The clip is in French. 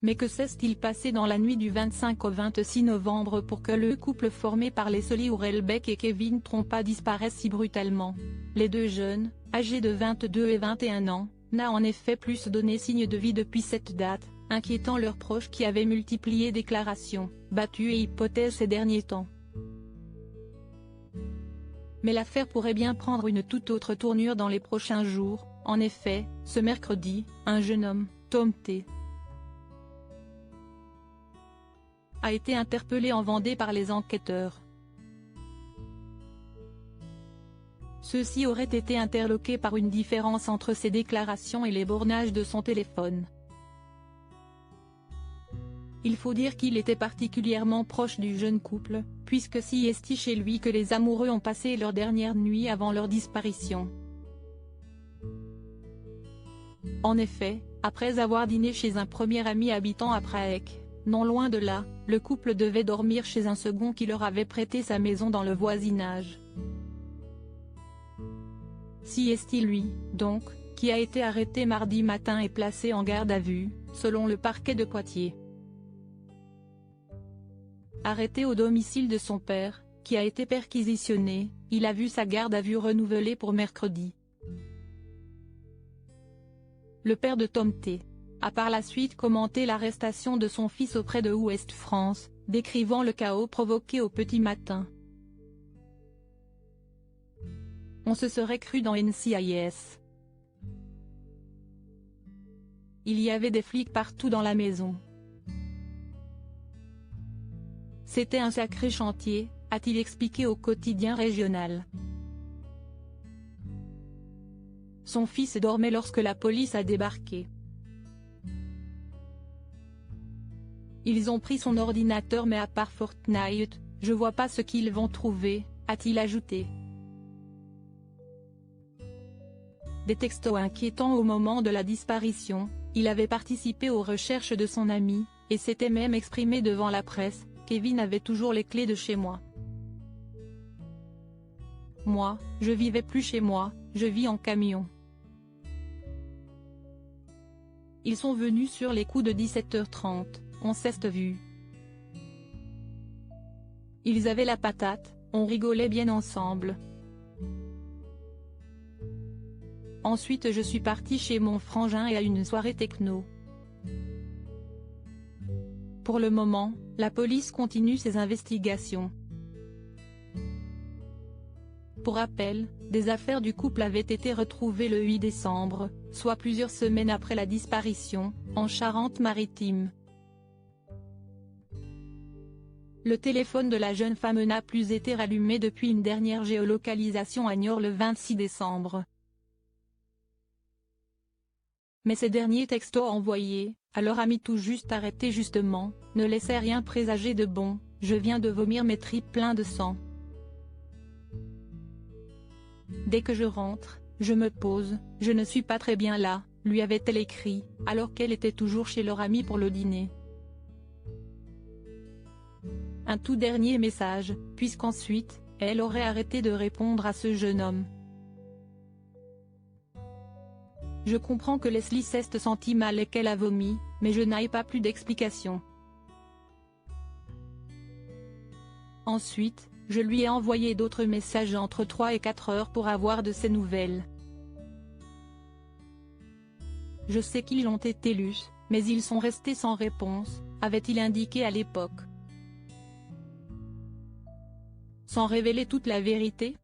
Mais que s'est-il passé dans la nuit du 25 au 26 novembre pour que le couple formé par Leslie Hurlbeck et Kevin Trompa disparaisse si brutalement? Les deux jeunes, âgés de 22 et 21 ans, n'a en effet plus donné signe de vie depuis cette date, inquiétant leurs proches qui avaient multiplié déclarations, battues et hypothèses ces derniers temps. Mais l'affaire pourrait bien prendre une toute autre tournure dans les prochains jours. En effet, ce mercredi, un jeune homme, Tom T., a été interpellé en Vendée par les enquêteurs. Ceux-ci auraient été interloqués par une différence entre ses déclarations et les bornages de son téléphone. Il faut dire qu'il était particulièrement proche du jeune couple, puisque si est chez lui que les amoureux ont passé leur dernière nuit avant leur disparition. En effet, après avoir dîné chez un premier ami habitant à Prague, non loin de là, le couple devait dormir chez un second qui leur avait prêté sa maison dans le voisinage. Siesti lui, donc, qui a été arrêté mardi matin et placé en garde à vue, selon le parquet de Poitiers. Arrêté au domicile de son père, qui a été perquisitionné, il a vu sa garde à vue renouvelée pour mercredi. Le père de Tom T. a par la suite commenté l'arrestation de son fils auprès de Ouest France, décrivant le chaos provoqué au petit matin. On se serait cru dans NCIS. Il y avait des flics partout dans la maison. C'était un sacré chantier, a-t-il expliqué au quotidien régional. Son fils dormait lorsque la police a débarqué. Ils ont pris son ordinateur mais à part Fortnite, je vois pas ce qu'ils vont trouver, a-t-il ajouté. Des textos inquiétants au moment de la disparition, il avait participé aux recherches de son ami, et s'était même exprimé devant la presse. Kevin avait toujours les clés de chez moi. Moi, je vivais plus chez moi, je vis en camion. Ils sont venus sur les coups de 17h30, on s'est vu. Ils avaient la patate, on rigolait bien ensemble. Ensuite je suis parti chez mon frangin et à une soirée techno. Pour le moment, la police continue ses investigations. Pour rappel, des affaires du couple avaient été retrouvées le 8 décembre, soit plusieurs semaines après la disparition, en Charente-Maritime. Le téléphone de la jeune femme n'a plus été rallumé depuis une dernière géolocalisation à Niort le 26 décembre. Mais ces derniers textos envoyés, à leur ami tout juste arrêté justement, ne laissaient rien présager de bon. Je viens de vomir mes tripes pleins de sang. Dès que je rentre, je me pose, je ne suis pas très bien là, lui avait-elle écrit, alors qu'elle était toujours chez leur ami pour le dîner. Un tout dernier message, puisqu'ensuite, elle aurait arrêté de répondre à ce jeune homme. Je comprends que Leslie s'est sentie mal et qu'elle a vomi, mais je n'ai pas plus d'explications. Ensuite, je lui ai envoyé d'autres messages entre 3 et 4 heures pour avoir de ses nouvelles. Je sais qu'ils ont été lus, mais ils sont restés sans réponse, avait-il indiqué à l'époque. Sans révéler toute la vérité,